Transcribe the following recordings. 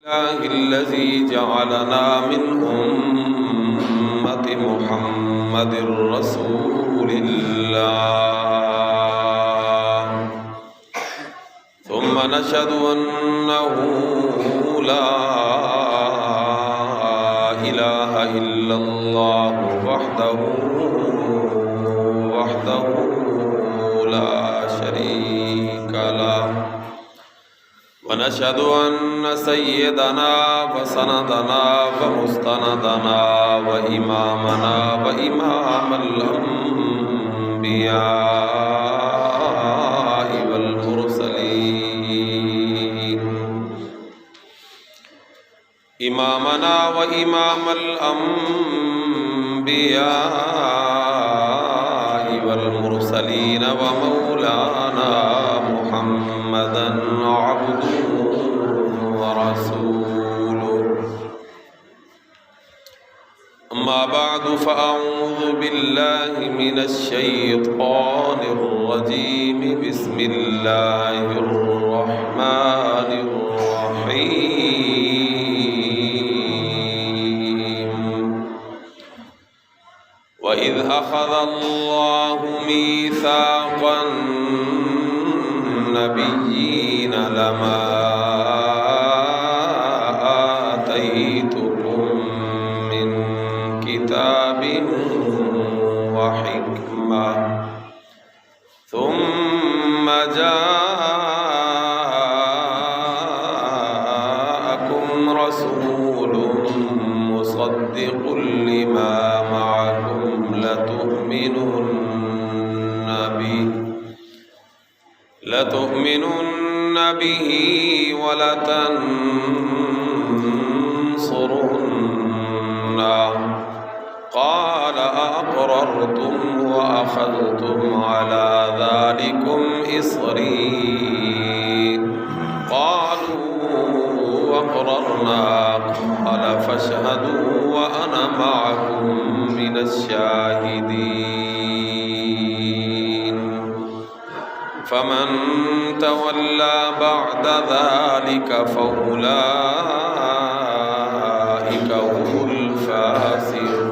الله الذي جعلنا من أمة محمد رسول الله ثم نشهد أنه لا إله إلا الله وحده لا شريك له ونشهد أن سيدنا وسندنا ومستندنا وإمامنا وإمام الأنبياء والمرسلين إمامنا وإمام الأنبياء والمرسلين ومولانا محمدا عبده ورسوله أما بعد فأعوذ بالله من الشيطان الرجيم بسم الله الرحمن الرحيم وإذ أخذ الله ميثاق النبيين لما آتيتكم من كتاب وحكمة ثم جاءكم رسول مصدق لما معكم لتؤمنن به ولتنصرنه قال أأقررتم وأخذتم على ذلكم إصري قالوا أقررنا قال فاشهدوا وأنا معكم من الشاهدين فمن تولى بعد ذلك فأولئك هم الفاسقون.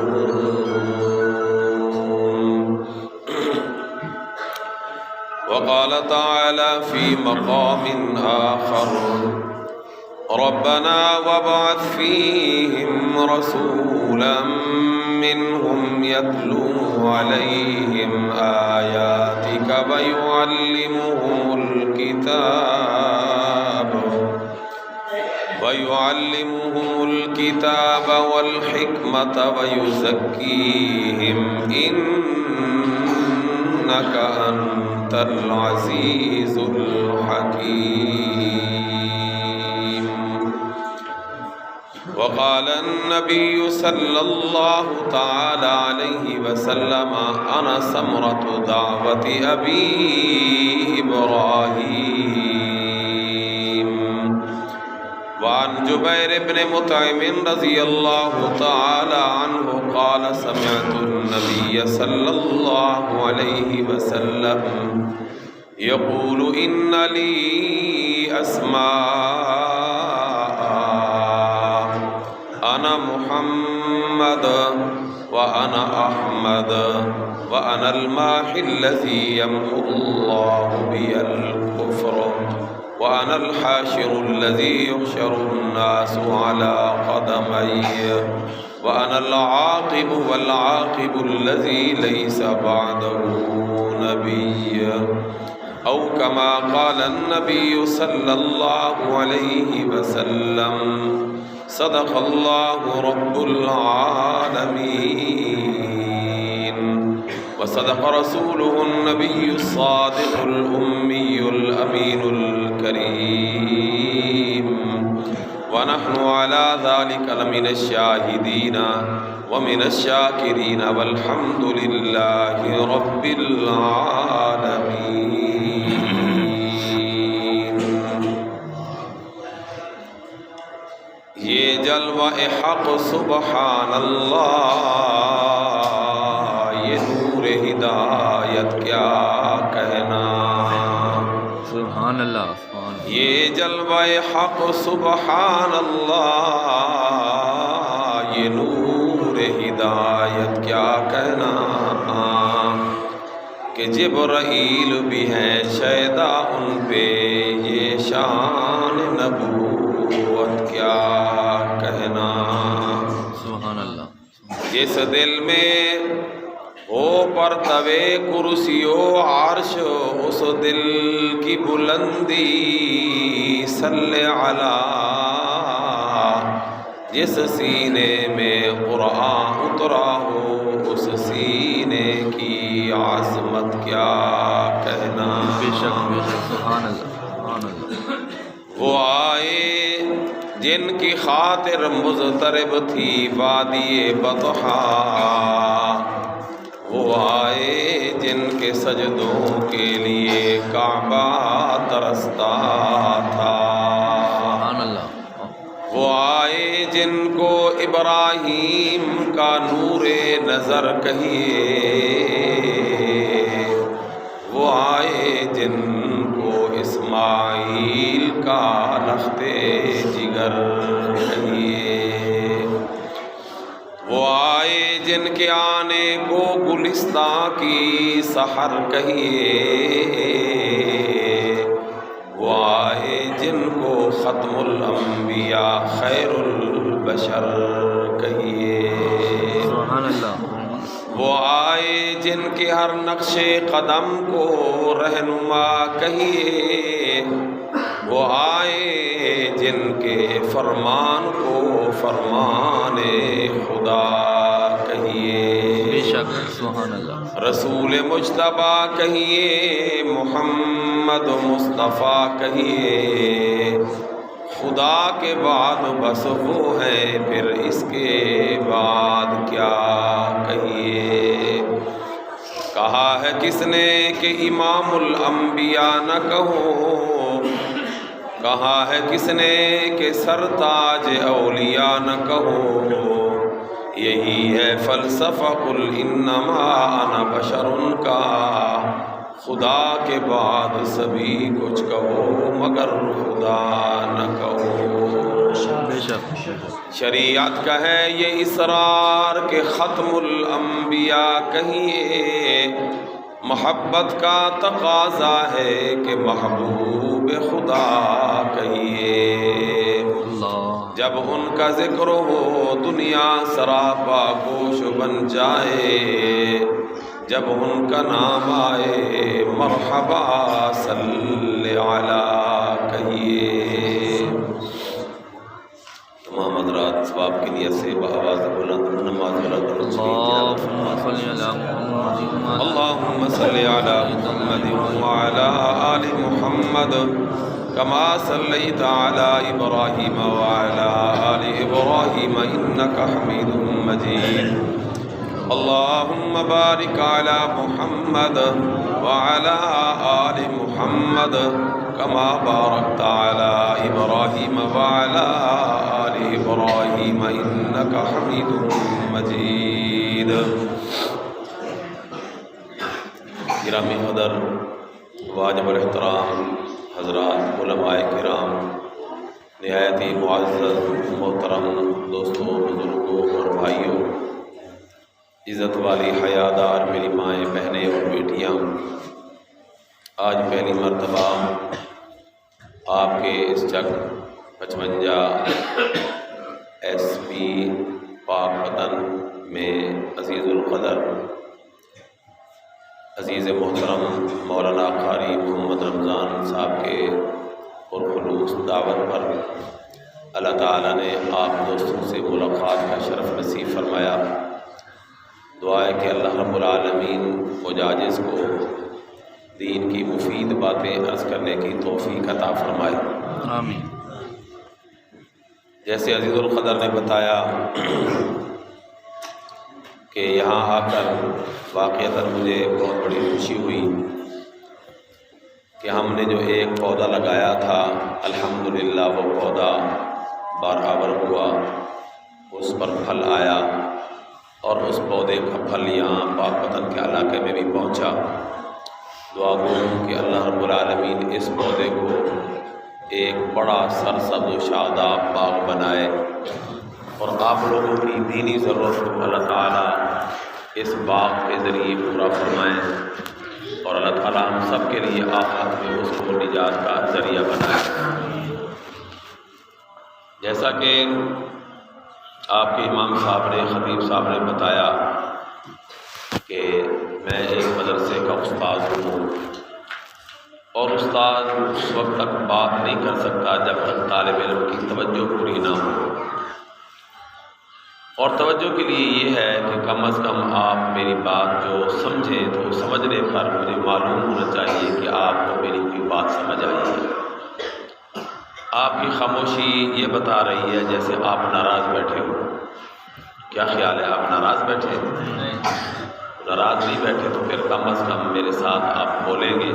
وقال تعالى في مقام آخر ربنا وابعث فيهم رسولا منهم يتلو عليهم آياتك ويعلمهم الكتاب والحكمة ويزكيهم إنك أنت العزيز الحكيم. وقال النبي صلى الله تعالى عليه وسلم أنا ثمرة دعوة أبي إبراهيم. وعن جبير بن مطعم رضي الله تعالى عنه قال سمعت النبي صلى الله عليه وسلم يقول إن لي أسماء أنا محمد وأنا أحمد وأنا الماحي الذي يمحو الله بي الكفر وأنا الحاشر الذي يحشر الناس على قدمي وأنا العاقب والعاقب الذي ليس بعده نبي أو كما قال النبي صلى الله عليه وسلم صدق الله رب العالمين وصدق رسوله النبي الصادق الأمي الأمين الكريم ونحن على ذلك لمن الشاهدين ومن الشاكرين والحمد لله رب العالمين. یہ جلوہ حق سبحان اللہ، یہ نور ہدایت کیا کہنا. سبحان اللہ سبحان اللہ. یہ جلوہ حق سبحان اللہ، یہ نور ہدایت کیا کہنا، کہ جبرائیل بھی ہیں شیدا ان پہ، یہ شان نبوت کیا کہنا۔ سبحان اللہ۔ جس دل میں ہو پرتوے کرسی و عرش، اس دل کی بلندی صلی علی، جس سینے میں قرآن اترا ہو، اس سینے کی عظمت کیا کہنا۔ بے شک بے شک، سبحان اللہ سبحان اللہ۔ وہ آئے جن کی خاطر مضطرب تھی وادی بطحا، وہ آئے جن کے سجدوں کے لیے کعبہ ترستا تھا، سبحان اللہ۔ وہ آئے جن کو ابراہیم کا نور نظر کہیے، وہ آئے جن کو اسماعیل کا لخت جگر کہیے، وہ آئے جن کے آنے کو گلستان کی سحر کہیے، وہ آئے جن کو ختم الانبیاء خیر البشر کہیے، سبحان اللہ۔ وہ آئے جن کے ہر نقش قدم کو رہنما کہیے، وہ آئے جن کے فرمان کو فرمان خدا کہیے، بے شک سبحان اللہ۔ رسول مجتبیٰ کہیے، محمد مصطفیٰ کہیے، خدا کے بعد بس وہ ہیں، پھر اس کے بعد کیا کہیے۔ کہا ہے کس نے کہ امام الانبیاء نہ کہو، کہا ہے کس نے کہ سرتاج اولیاء نہ کہو، یہی ہے فلسفہ قل انما انا بشر کا، خدا کے بعد سبھی کچھ کہو مگر خدا نہ کہو۔ بے شک۔ شریعت کا ہے یہ اسرار کہ ختم الانبیاء کہیے، محبت کا تقاضا ہے کہ محبوب خدا کہیے، اللہ۔ جب ان کا ذکر ہو دنیا سراپا گوش بن جائے، جب ان کا نام آئے مرحبا صلی علی کہیے۔ تمام حضرات ثواب کی نیت سے بآواز بلند نماز اللہم صلی علی محمد اللہم صلی علی محمد وعلی آل محمد کما صلیت علی ابراہیم وعلی آل ابراہیم انک حمید مجید۔ اللہم بارک علی محمد وعلی آل محمد کما بارکت علی ابراہیم وعلی آل ابراہیم انک حمید مجید۔ گرامی قدر واجب الاحترام حضرات، علماء کرام، نہایت ہی معزز محترم دوستوں، بزرگوں اور بھائیوں، عزت والی حیادار میری مائیں، بہنیں اور بیٹیاں، آج پہلی مرتبہ آپ کے اس چک 55 ایس پی پاک وطن میں عزیز القدر عزیز محترم مولانا قاری محمد رمضان صاحب کے پرخلوص دعوت پر اللہ تعالیٰ نے آپ دوستوں سے ملاقات کا شرف نصیب فرمایا۔ دعا ہے کہ اللہ رب العالمین مجاجز کو دین کی مفید باتیں عرض کرنے کی توفیق عطا فرمائے، آمین۔ جیسے عزیز القدر نے بتایا کہ یہاں آ کر واقعتاً مجھے بہت بڑی خوشی ہوئی کہ ہم نے جو ایک پودا لگایا تھا الحمدللہ وہ پودا برآور ہوا، اس پر پھل آیا اور اس پودے کا پھل یہاں پاک وطن کے علاقے میں بھی پہنچا۔ دعا گو کہ اللہ رب العالمین اس پودے کو ایک بڑا سرسبز و شاداب باغ بنائے، اور آپ لوگوں کی دینی ضرورت کو اللہ تعالیٰ اس باغ کے ذریعے پورا فرمائیں، اور اللہ تعالیٰ ہم سب کے لیے آخرت میں اس کو نجات کا ذریعہ بنائے۔ جیسا کہ آپ کے امام صاحب نے، خطیب صاحب نے بتایا کہ میں ایک مدرسے کا استاد ہوں، اور استاد اس وقت تک بات نہیں کر سکتا جب تک طالب علم کی توجہ پوری نہ ہو، اور توجہ کے لیے یہ ہے کہ کم از کم آپ میری بات جو سمجھیں تو سمجھنے پر مجھے معلوم ہونا چاہیے کہ آپ کو میری کوئی بات سمجھ آئی ہے۔ آپ کی خاموشی یہ بتا رہی ہے جیسے آپ ناراض بیٹھے ہو۔ کیا خیال ہے، آپ ناراض بیٹھے؟ ناراض نہیں بیٹھے تو پھر کم از کم میرے ساتھ آپ بولیں گے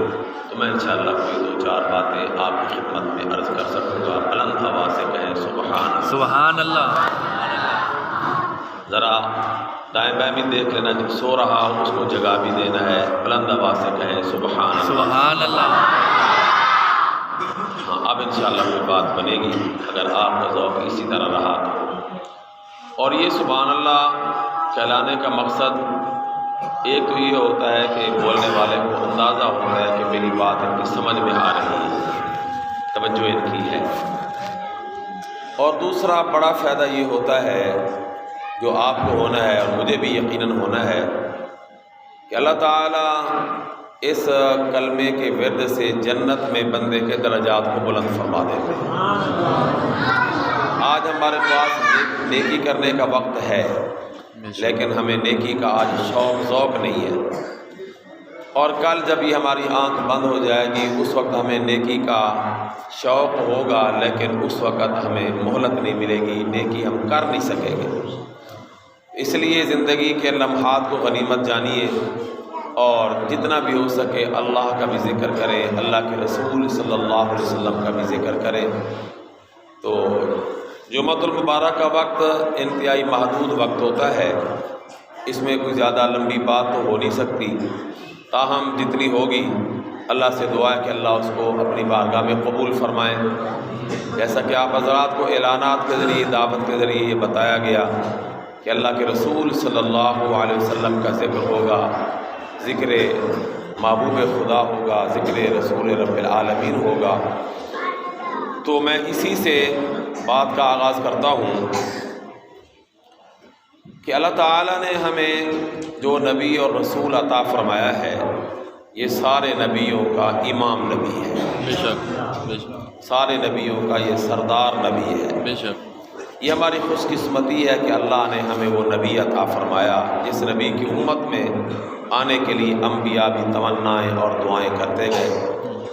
تو میں انشاءاللہ کوئی دو چار باتیں آپ کی خدمت میں عرض کر سکوں گا۔ بلند آواز سے کہیں سبحان اللہ۔ سبحان اللہ۔ ذرا دائیں بائیں بھی دیکھ لینا، جب سو رہا ہو اس کو جگہ بھی دینا ہے۔ بلند آواز سے کہیں سبحان اللہ۔ سبحان اللہ۔ ہاں، اب انشاءاللہ کوئی بات بنے گی اگر آپ کا ذوق اسی طرح رہا تو۔ اور یہ سبحان اللہ کہلانے کا مقصد ایک تو یہ ہوتا ہے کہ بولنے والے کو اندازہ ہوتا ہے کہ میری بات ان کی سمجھ میں آ رہی ہے، توجہ ان کی ہے، اور دوسرا بڑا فائدہ یہ ہوتا ہے جو آپ کو ہونا ہے اور مجھے بھی یقیناً ہونا ہے کہ اللہ تعالیٰ اس کلمے کے ورد سے جنت میں بندے کے درجات کو بلند فرما دیتے ہیں۔ آج ہمارے پاس نیکی کرنے کا وقت ہے، لیکن ہمیں نیکی کا آج شوق ذوق نہیں ہے، اور کل جب یہ ہماری آنکھ بند ہو جائے گی اس وقت ہمیں نیکی کا شوق ہوگا، لیکن اس وقت ہمیں مہلت نہیں ملے گی، نیکی ہم کر نہیں سکیں گے۔ اس لیے زندگی کے لمحات کو غنیمت جانیے، اور جتنا بھی ہو سکے اللہ کا بھی ذکر کریں، اللہ کے رسول صلی اللہ علیہ وسلم کا بھی ذکر کریں۔ تو جمعۃ المبارک کا وقت انتہائی محدود وقت ہوتا ہے، اس میں کوئی زیادہ لمبی بات تو ہو نہیں سکتی، تاہم جتنی ہوگی اللہ سے دعا ہے کہ اللہ اس کو اپنی بارگاہ میں قبول فرمائے۔ جیسا کہ آپ حضرات کو اعلانات کے ذریعے، دعوت کے ذریعے یہ بتایا گیا کہ اللہ کے رسول صلی اللہ علیہ وسلم کا ذکر ہوگا، ذکر محبوب خدا ہوگا، ذکر رسول رب العالمین ہوگا۔ تو میں اسی سے بات کا آغاز کرتا ہوں کہ اللہ تعالیٰ نے ہمیں جو نبی اور رسول عطا فرمایا ہے، یہ سارے نبیوں کا امام نبی ہے، بے شک بے شک، سارے نبیوں کا یہ سردار نبی ہے۔ بے شک، یہ ہماری خوش قسمتی ہے کہ اللہ نے ہمیں وہ نبی عطا فرمایا جس نبی کی امت میں آنے کے لیے انبیاء بھی تمنائیں اور دعائیں کرتے گئے۔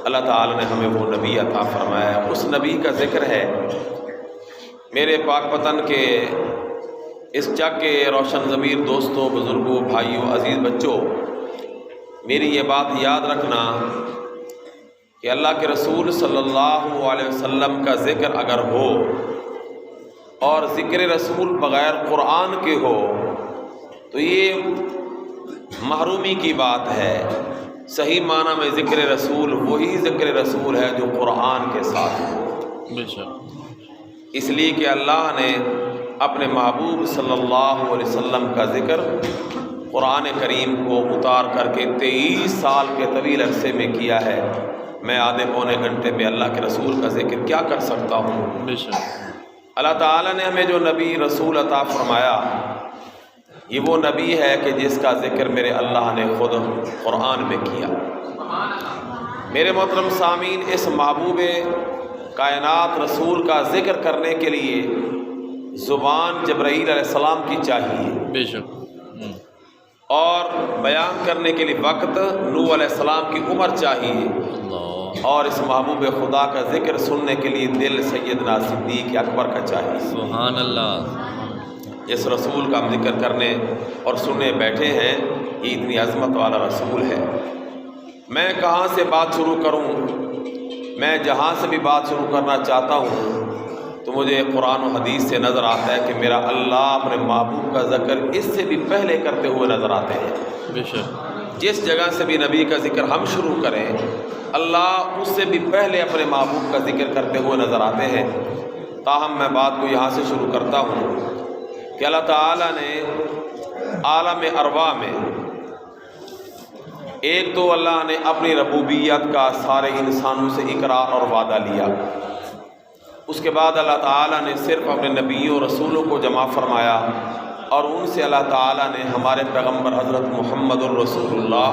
اللہ تعالیٰ نے ہمیں وہ نبی عطا فرمایا ہے، اس نبی کا ذکر ہے۔ میرے پاک وطن کے اس جگ کے روشن ضمیر دوستوں، بزرگوں، بھائیوں، عزیز بچوں، میری یہ بات یاد رکھنا کہ اللہ کے رسول صلی اللہ علیہ وسلم کا ذکر اگر ہو اور ذکر رسول بغیر قرآن کے ہو تو یہ محرومی کی بات ہے۔ صحیح معنی میں ذکر رسول وہی ذکر رسول ہے جو قرآن کے ساتھ ہو۔ بے شک، اس لیے کہ اللہ نے اپنے محبوب صلی اللہ علیہ وسلم کا ذکر قرآن کریم کو اتار کر کے 23 سال کے طویل عرصے میں کیا ہے۔ میں آدھے پونے گھنٹے میں اللہ کے رسول کا ذکر کیا کر سکتا ہوں؟ بے شک، اللہ تعالیٰ نے ہمیں جو نبی رسول عطا فرمایا، یہ وہ نبی ہے کہ جس کا ذکر میرے اللہ نے خود قرآن میں کیا۔ میرے محترم سامعین، اس محبوب کائنات رسول کا ذکر کرنے کے لیے زبان جبرائیل علیہ السلام کی چاہیے، بے شک، اور بیان کرنے کے لیے وقت نوح علیہ السلام کی عمر چاہیے، اللہ، اور اس محبوب خدا کا ذکر سننے کے لیے دل سیدنا صدیق اکبر کا چاہیے۔ سبحان اللہ۔ اس رسول کا ہم ذکر کرنے اور سننے بیٹھے ہیں، یہ اتنی عظمت والا رسول ہے۔ میں کہاں سے بات شروع کروں؟ میں جہاں سے بھی بات شروع کرنا چاہتا ہوں تو مجھے قرآن و حدیث سے نظر آتا ہے کہ میرا اللہ اپنے محبوب کا ذکر اس سے بھی پہلے کرتے ہوئے نظر آتے ہیں۔ بے شک، جس جگہ سے بھی نبی کا ذکر ہم شروع کریں اللہ اس سے بھی پہلے اپنے محبوب کا ذکر کرتے ہوئے نظر آتے ہیں۔ تاہم میں بات کو یہاں سے شروع کرتا ہوں کہ اللہ تعالیٰ نے عالم ارواح میں ایک تو اللہ نے اپنی ربوبیت کا سارے انسانوں سے اقرار اور وعدہ لیا، اس کے بعد اللہ تعالیٰ نے صرف اپنے نبیوں رسولوں کو جمع فرمایا اور ان سے اللہ تعالیٰ نے ہمارے پیغمبر حضرت محمد الرسول اللہ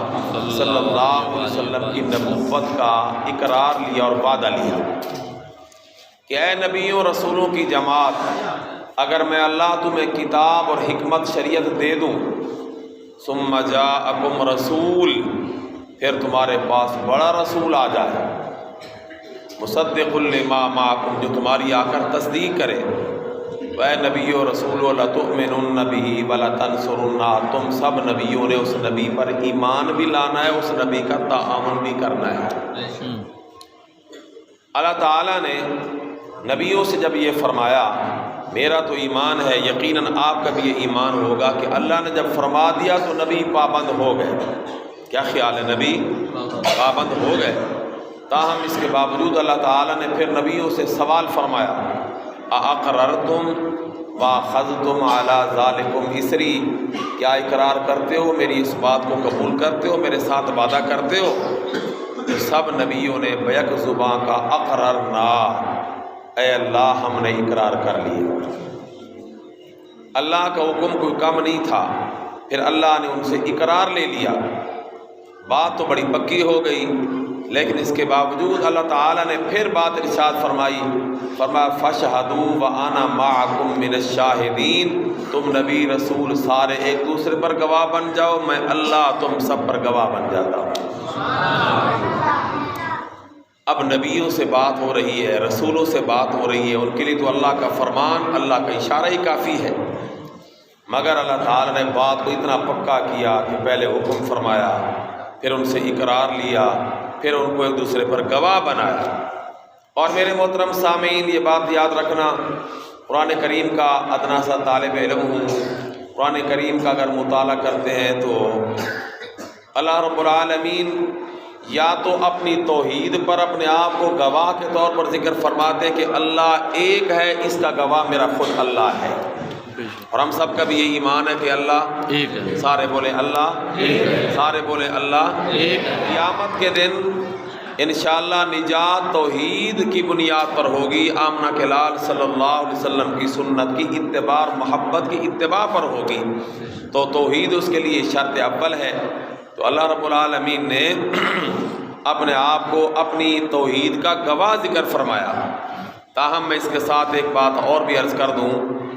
صلی اللہ علیہ وسلم کی نبوت کا اقرار لیا اور وعدہ لیا کہ اے نبیوں رسولوں کی جماعت، اگر میں اللہ تمہیں کتاب اور حکمت شریعت دے دوں، ثم جاءکم رسول، پھر تمہارے پاس بڑا رسول آ جائے، مصدق لما معکم، جو تمہاری آ کر تصدیق کرے، اے نبیو رسولو لتؤمنن بہ ولتنصرنہ، تم سب نبیوں نے اس نبی پر ایمان بھی لانا ہے، اس نبی کا تعامل بھی کرنا ہے۔ اللہ تعالیٰ نے نبیوں سے جب یہ فرمایا میرا تو ایمان ہے، یقیناً آپ کا بھی یہ ایمان ہوگا کہ اللہ نے جب فرما دیا تو نبی پابند ہو گئے۔ کیا خیال ہے؟ نبی پابند ہو گئے۔ تاہم اس کے باوجود اللہ تعالیٰ نے پھر نبیوں سے سوال فرمایا، اَأَقْرَرْتُمْ وَأَخَذْتُمْ عَلَىٰ ذَلِكُمْ اِسْرِي، کیا اقرار کرتے ہو، میری اس بات کو قبول کرتے ہو، میرے ساتھ وعدہ کرتے ہو؟ تو سب نبیوں نے بیک زبان کا اقررنا، اے اللہ ہم نے اقرار کر لیا۔ اللہ کا حکم کوئی کم نہیں تھا، پھر اللہ نے ان سے اقرار لے لیا، بات تو بڑی پکی ہو گئی، لیکن اس کے باوجود اللہ تعالیٰ نے پھر بات ارشاد فرمائی، فرمایا فَاشْهَدُوا وَأَنَا مَعَكُمْ مِنَ الشَّاهِدِينَ، تم نبی رسول سارے ایک دوسرے پر گواہ بن جاؤ، میں اللہ تم سب پر گواہ بن جاتا ہوں۔ اب نبیوں سے بات ہو رہی ہے، رسولوں سے بات ہو رہی ہے، ان کے لیے تو اللہ کا فرمان، اللہ کا اشارہ ہی کافی ہے، مگر اللہ تعالیٰ نے بات کو اتنا پکا کیا کہ پہلے حکم فرمایا، پھر ان سے اقرار لیا، پھر ان کو ایک دوسرے پر گواہ بنایا۔ اور میرے محترم سامعین، یہ بات یاد رکھنا، قرآن کریم کا ادنا سا طالب علم ہوں، قرآن کریم کا اگر مطالعہ کرتے ہیں تو اللہ رب العالمین یا تو اپنی توحید پر اپنے آپ کو گواہ کے طور پر ذکر فرماتے ہیں کہ اللہ ایک ہے، اس کا گواہ میرا خود اللہ ہے، اور ہم سب کا بھی یہ ایمان ہے کہ اللہ ایک ہے، سارے بولے اللہ ایک ہے، سارے بولے اللہ ایک ہے۔ قیامت کے دن انشاءاللہ نجات توحید کی بنیاد پر ہوگی، آمنہ کے لال صلی اللہ علیہ وسلم کی سنت کی اتباع اور محبت کی اتباع پر ہوگی، تو توحید اس کے لیے شرط اول ہے۔ تو اللہ رب العالمین نے اپنے آپ کو اپنی توحید کا گواہ ذکر فرمایا۔ تاہم میں اس کے ساتھ ایک بات اور بھی عرض کر دوں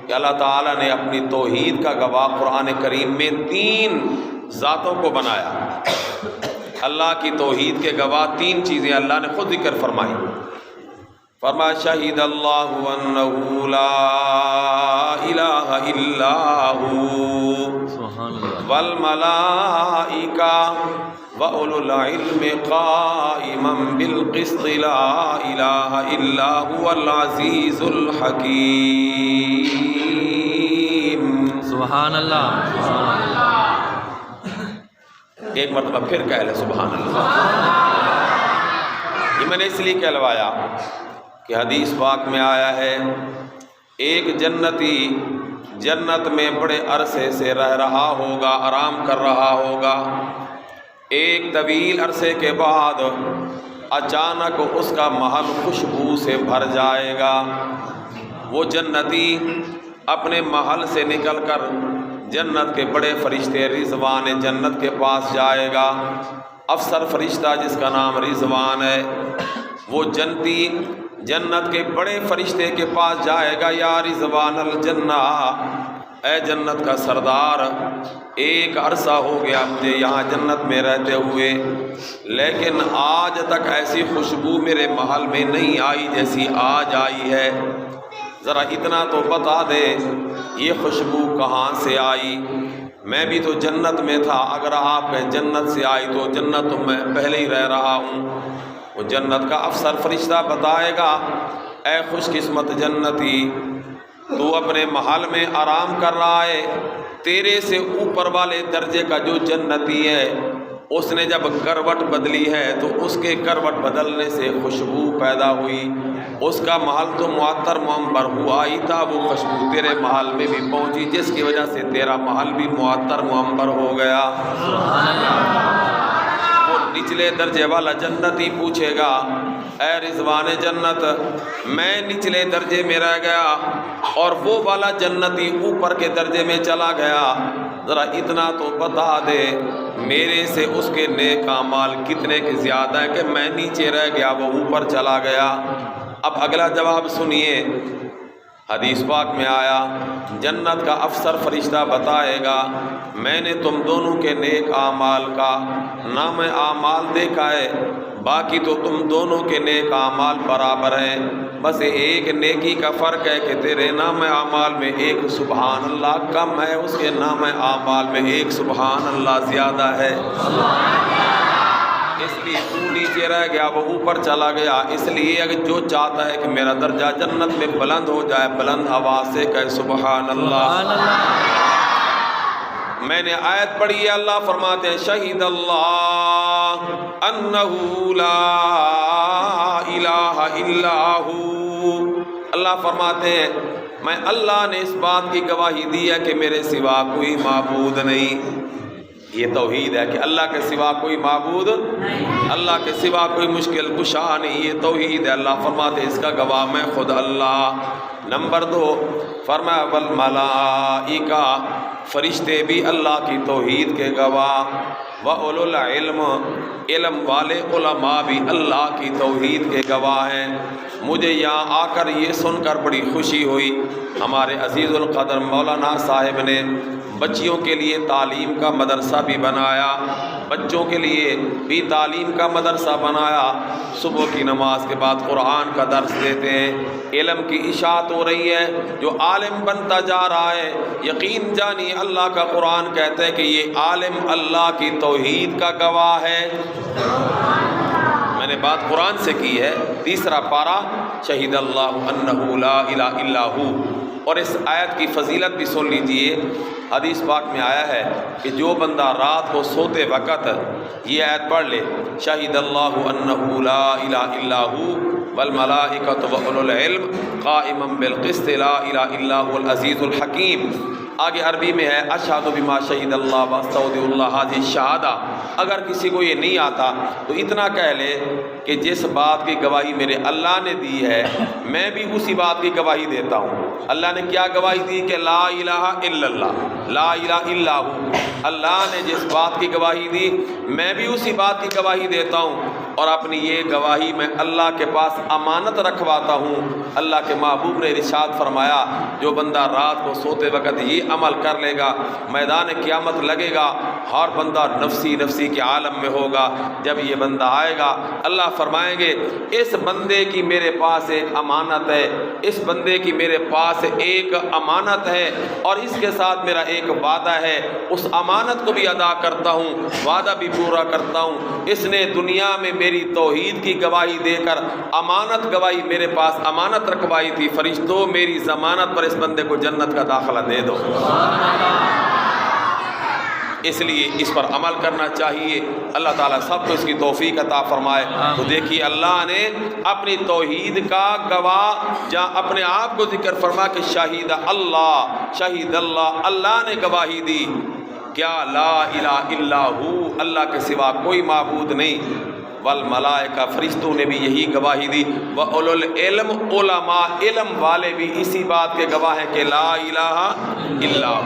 کہ اللہ تعالیٰ نے اپنی توحید کا گواہ قرآن کریم میں 3 ذاتوں کو بنایا۔ اللہ کی توحید کے گواہ 3 چیزیں اللہ نے خود ذکر فرمائی، فرمایا شہید اللہ انہ لا الہ الا سبحان اللہ، والملائکہ وَأُولُو الْعِلْمِ قَائِمًا بِالْقِسْطِ لَا إِلَٰهَ إِلَّا هُوَ الْعَزِيزُ الْحَكِيمُ۔ سبحان اللہ، سبحان اللہ۔ ایک مرتبہ پھر کہہ لے سبحان اللہ۔ یہ میں نے اس لیے کہلوایا کہ حدیث پاک میں آیا ہے ایک جنتی جنت میں بڑے عرصے سے رہ رہا ہوگا، آرام کر رہا ہوگا، ایک طویل عرصے کے بعد اچانک اس کا محل خوشبو سے بھر جائے گا۔ وہ جنتی اپنے محل سے نکل کر جنت کے بڑے فرشتے رضوان جنت کے پاس جائے گا، افسر فرشتہ جس کا نام رضوان ہے، وہ جنتی جنت کے بڑے فرشتے کے پاس جائے گا، یا رضوان الجنہ، اے جنت کا سردار، ایک عرصہ ہو گیا مجھے یہاں جنت میں رہتے ہوئے، لیکن آج تک ایسی خوشبو میرے محل میں نہیں آئی جیسی آج آئی ہے، ذرا اتنا تو بتا دے یہ خوشبو کہاں سے آئی؟ میں بھی تو جنت میں تھا، اگر آپ جنت سے آئی تو جنت تو میں پہلے ہی رہ رہا ہوں۔ وہ جنت کا افسر فرشتہ بتائے گا، اے خوش قسمت جنتی، تو اپنے محل میں آرام کر رہا ہے، تیرے سے اوپر والے درجے کا جو جنتی ہے اس نے جب کروٹ بدلی ہے تو اس کے کروٹ بدلنے سے خوشبو پیدا ہوئی، اس کا محل تو معطر معمر ہوا ہی تھا، وہ خوشبو تیرے محل میں بھی پہنچی جس کی وجہ سے تیرا محل بھی معطر معمر ہو گیا۔ وہ نچلے درجے والا جنتی پوچھے گا اے رضوان جنت میں نچلے درجے میں رہ گیا اور وہ والا جنتی اوپر کے درجے میں چلا گیا، ذرا اتنا تو بتا دے میرے سے اس کے نیک اعمال کتنے کے زیادہ ہیں کہ میں نیچے رہ گیا وہ اوپر چلا گیا۔ اب اگلا جواب سنیے، حدیث پاک میں آیا جنت کا افسر فرشتہ بتائے گا میں نے تم دونوں کے نیک اعمال کا نام اعمال دیکھا ہے، باقی تو تم دونوں کے نیک اعمال برابر ہیں، بس ایک نیکی کا فرق ہے کہ تیرے نام اعمال میں ایک سبحان اللہ کم ہے، اس کے نام اعمال میں ایک سبحان اللہ زیادہ ہے، اس لیے تو نیچے رہ گیا وہ اوپر چلا گیا۔ اس لیے اگر جو چاہتا ہے کہ میرا درجہ جنت میں بلند ہو جائے بلند آواز سے کہے سبحان اللہ۔ میں نے آیت پڑھی ہے، اللہ فرماتے ہیں شہید اللہ انہ لا الہ الا ہو، اللہ فرماتے ہیں میں اللہ نے اس بات کی گواہی دی ہے کہ میرے سوا کوئی معبود نہیں۔ یہ توحید ہے کہ اللہ کے سوا کوئی معبود، اللہ کے سوا کوئی مشکل کشا نہیں، یہ توحید ہے۔ اللہ فرماتے اس کا گواہ میں خود اللہ۔ نمبر 2 فرمایا والملائکہ، فرشتے بھی اللہ کی توحید کے گواہ، وَأُولُو الْعِلْمِ، علم والے علماء بھی اللہ کی توحید کے گواہ ہیں۔ مجھے یہاں آ کر یہ سن کر بڑی خوشی ہوئی، ہمارے عزیز القدر مولانا صاحب نے بچیوں کے لیے تعلیم کا مدرسہ بھی بنایا، بچوں کے لیے بھی تعلیم کا مدرسہ بنایا، صبح کی نماز کے بعد قرآن کا درس دیتے ہیں، علم کی اشاعت ہو رہی ہے، جو عالم بنتا جا رہا ہے یقین جانی اللہ کا قرآن کہتا ہے کہ یہ عالم اللہ کی توحید کا گواہ ہے۔ میں نے بات قرآن سے کی ہے، 3 پارہ شہید اللہ انہ لا الہ الا ہو۔ اور اس آیت کی فضیلت بھی سن لیجئے، حدیث پاک میں آیا ہے کہ جو بندہ رات کو سوتے وقت یہ آیت پڑھ لے شہید اللہ انہ لا الہ الا ہو والملائکۃ وَأُولُو الْعِلْمِ قائما بالقسط لا الہ الا هو العزیز الحکیم۔ آگے عربی میں ہے اشہد بما شہید اللہ واستودع اللہ ھذہ الشہادہ۔ اگر کسی کو یہ نہیں آتا تو اتنا کہہ لے کہ جس بات کی گواہی میرے اللہ نے دی ہے میں بھی اسی بات کی گواہی دیتا ہوں۔ اللہ نے کیا گواہی دی کہ لا الہ الا اللہ، لا الہ الا ہو۔ اللہ نے جس بات کی گواہی دی میں بھی اسی بات کی گواہی دیتا ہوں، اور اپنی یہ گواہی میں اللہ کے پاس امانت رکھواتا ہوں۔ اللہ کے محبوب نے ارشاد فرمایا جو بندہ رات کو سوتے وقت یہ عمل کر لے گا میدان قیامت لگے گا، ہر بندہ نفسی نفسی کے عالم میں ہوگا۔ جب یہ بندہ آئے گا اللہ فرمائیں گے اس بندے کی میرے پاس ایک امانت ہے، اس بندے کی میرے پاس ایک امانت ہے اور اس کے ساتھ میرا ایک وعدہ ہے، اس امانت کو بھی ادا کرتا ہوں، وعدہ بھی پورا کرتا ہوں۔ اس نے دنیا میں میری توحید کی گواہی دے کر امانت گواہی میرے پاس امانت رکھوائی تھی، فرشتوں میری ضمانت پر اس بندے کو جنت کا داخلہ دے دو۔ اس لیے اس پر عمل کرنا چاہیے، اللہ تعالیٰ سب کو اس کی توفیق عطا فرمائے۔ تو دیکھیے اللہ نے اپنی توحید کا گواہ جہاں اپنے آپ کو ذکر فرما کہ شہید اللہ، شہید اللہ، اللہ نے گواہی دی کیا لا الہ الا ہو، اللہ کے سوا کوئی معبود نہیں، والملائکہ فرشتوں نے بھی یہی گواہی دی، وَأُولُو الْعِلْمِ علماء علم والے بھی اسی بات کے گواہ ہیں کہ لا الہ الا ہو۔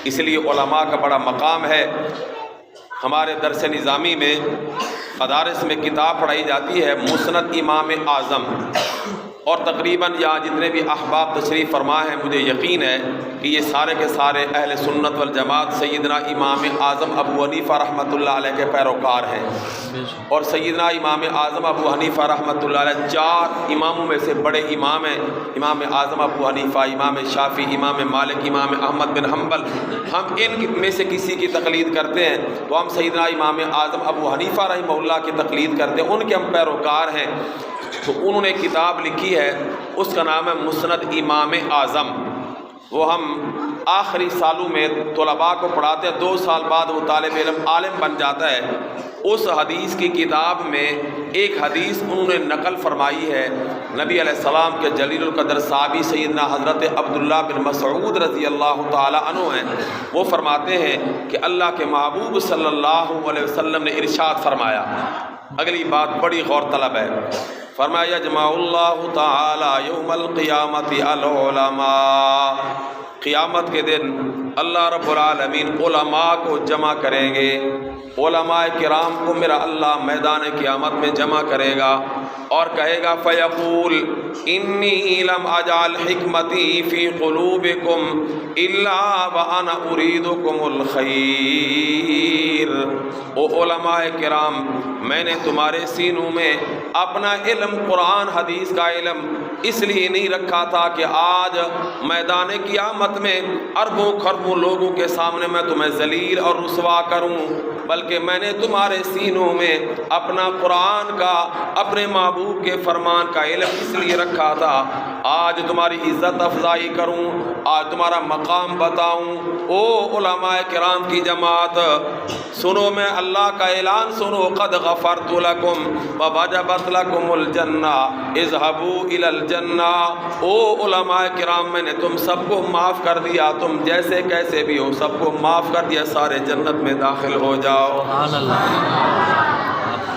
اس لیے علماء کا بڑا مقام ہے۔ ہمارے درس نظامی میں مدارس میں کتاب پڑھائی جاتی ہے مسند امام اعظم، اور تقریباً یہاں جتنے بھی احباب تشریف فرما ہیں مجھے یقین ہے کہ یہ سارے کے سارے اہل سنت والجماعت سیدنا امام اعظم ابو حنیفہ رحمۃ اللہ علیہ کے پیروکار ہیں، اور سیدنا امام اعظم ابو حنیفہ رحمۃ اللہ علیہ 4 اماموں میں سے بڑے امام ہیں، امام اعظم ابو حنیفہ، امام شافعی، امام مالک، امام احمد بن حنبل۔ ہم ان میں سے کسی کی تقلید کرتے ہیں تو ہم سیدنا امام اعظم ابو حنیفہ رحمہ اللہ کی تقلید کرتے ہیں، ان کے ہم پیروکار ہیں۔ تو انہوں نے کتاب لکھی ہے، اس کا نام ہے مسند امام اعظم، وہ ہم آخری سالوں میں طلباء کو پڑھاتے ہیں، 2 سال بعد وہ طالب علم عالم بن جاتا ہے۔ اس حدیث کی کتاب میں ایک حدیث انہوں نے نقل فرمائی ہے، نبی علیہ السلام کے جلیل القدر صحابی سیدنا حضرت عبداللہ بن مسعود رضی اللہ تعالی عنہ ہیں۔ وہ فرماتے ہیں کہ اللہ کے محبوب صلی اللہ علیہ وسلم نے ارشاد فرمایا، اگلی بات بڑی غور طلب ہے، فرمایا یجمع اللہ تعالی یوم القیامت العلماء، قیامت کے دن اللہ رب العالمین علماء کو جمع کریں گے، علماء کرام کو میرا اللہ میدان قیامت میں جمع کرے گا اور کہے گا فیقول انی لم اجعل حکمتی فی قلوبکم الا وانا اریدکم الخیر۔ او علماء کرام، میں نے تمہارے سینوں میں اپنا علم قرآن حدیث کا علم اس لیے نہیں رکھا تھا کہ آج میدان قیامت میں اربوں خربوں لوگوں کے سامنے میں تمہیں ذلیل اور رسوا کروں، بلکہ میں نے تمہارے سینوں میں اپنا قرآن کا، اپنے محبوب کے فرمان کا علم اس لیے رکھا تھا آج تمہاری عزت افزائی کروں، آج تمہارا مقام بتاؤں۔ او علماء کرام کی جماعت، سنو، میں اللہ کا اعلان سنو، قد غفرت لکم ووجبت لکم الجنہ اذهبوا الی الجنہ۔ او علماء کرام، میں نے تم سب کو معاف کر دیا، تم جیسے کیسے بھی ہو سب کو معاف کر دیا، سارے جنت میں داخل ہو جاؤ۔ سبحان اللہ۔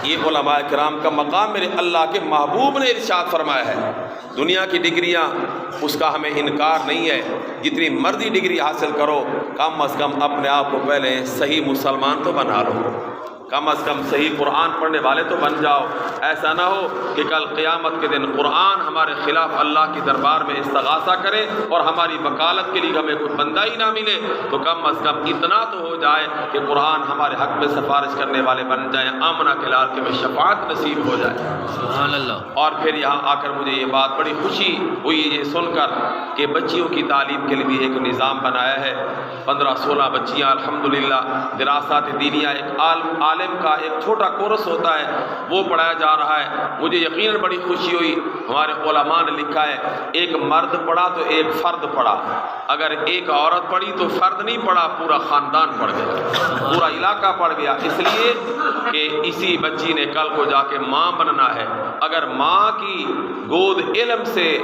یہ علماء کرام کا مقام میرے اللہ کے محبوب نے ارشاد فرمایا ہے۔ دنیا کی ڈگریاں اس کا ہمیں انکار نہیں ہے، جتنی مرضی ڈگری حاصل کرو، کم از کم اپنے آپ کو پہلے صحیح مسلمان تو بنا لو، کم از کم صحیح قرآن پڑھنے والے تو بن جاؤ۔ ایسا نہ ہو کہ کل قیامت کے دن قرآن ہمارے خلاف اللہ کی دربار میں استغاثہ کرے اور ہماری وکالت کے لیے ہمیں کوئی بندہ ہی نہ ملے، تو کم از کم اتنا تو ہو جائے کہ قرآن ہمارے حق میں سفارش کرنے والے بن جائیں، آمنہ کے لال کے میں شفاعت نصیب ہو جائے۔ سبحان اللہ۔ اور پھر یہاں آ کر مجھے یہ بات بڑی خوشی ہوئی یہ سن کر کہ بچیوں کی تعلیم کے لیے بھی ایک نظام بنایا ہے، 15-16 بچیاں الحمدللہ دراسات دینیہ، ایک عالم کا ایک چھوٹا کورس ہوتا ہے وہ پڑھایا جا رہا ہے۔ مجھے یقیناً بڑی خوشی ہوئی، ہمارے علماء نے لکھا ہے ایک مرد پڑھا تو ایک فرد پڑھا، اگر ایک عورت پڑھی تو فرد نہیں پڑھا، پورا خاندان پڑھ گیا، پورا علاقہ پڑھ گیا، اس لیے کہ اسی بچی نے کل کو جا کے ماں بننا ہے۔ اگر ماں کی گود علم سے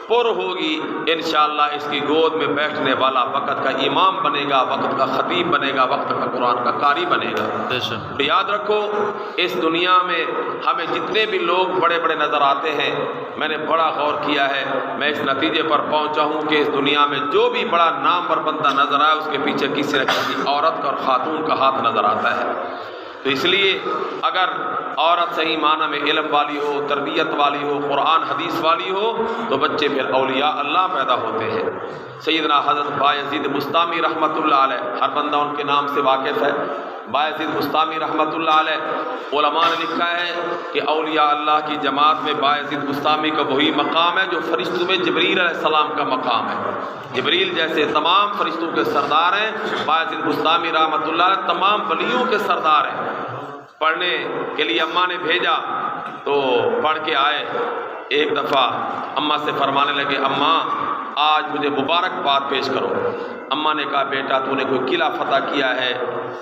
پر ہوگی، انشاءاللہ اس کی گود میں بیٹھنے والا وقت کا امام بنے گا، وقت کا خطیب بنے گا، وقت کا قرآن کا قاری بنے گا۔ یاد رکھو، اس دنیا میں ہمیں جتنے بھی لوگ بڑے بڑے نظر آتے ہیں، میں نے بڑا غور کیا ہے، میں اس نتیجے پر پہنچا ہوں کہ اس دنیا میں جو بھی بڑا نامور بندہ نظر آئے اس کے پیچھے کسی نہ کسی عورت کا اور خاتون کا ہاتھ نظر آتا ہے۔ تو اس لیے اگر عورت صحیح معنی میں علم والی ہو، تربیت والی ہو، قرآن حدیث والی ہو، تو بچے پھر اولیاء اللہ پیدا ہوتے ہیں۔ سیدنا حضرت بایزید بستامی رحمۃ اللہ علیہ، ہر بندہ ان کے نام سے واقف ہے، بایزید بستامی رحمۃ اللہ علیہ، علماء نے لکھا ہے کہ اولیاء اللہ کی جماعت میں بایزید بستامی کا وہی مقام ہے جو فرشتوں میں جبریل علیہ السلام کا مقام ہے۔ جبریل جیسے تمام فرشتوں کے سردار ہیں، بایزید بستامی رحمۃ اللہ علیہ تمام ولیوں کے سردار ہیں۔ پڑھنے کے لیے اماں نے بھیجا تو پڑھ کے آئے، ایک دفعہ اماں سے فرمانے لگے اماں آج مجھے مبارکباد پیش کرو۔ اماں نے کہا بیٹا تو نے کوئی قلعہ فتح کیا ہے،